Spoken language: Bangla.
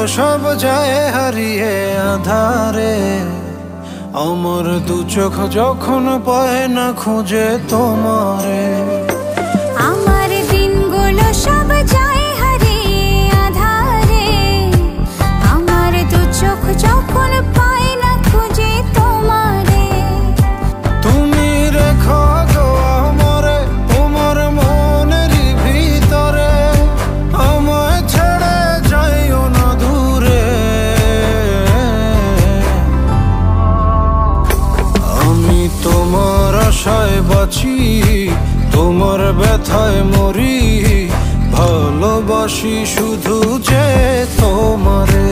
সব যায় হারিয়ে আধারে। আমার দু চোখ যখন পায় না খুঁজে তোমারে। আমার দিনগুলো সব যায় হারিয়ে আধারে। আমার দু চোখ যখন পায় না খুঁজে তোমারে। তুমি রেখো গো আমারে তোমার মনের ভিতরে, আমায় ছেড়ে যাইও না দূরে। আমি তোমার আশায় বাঁচি, তোমার ব্যথায় মরি, ভালোবাসি শুধু যে তোমারে।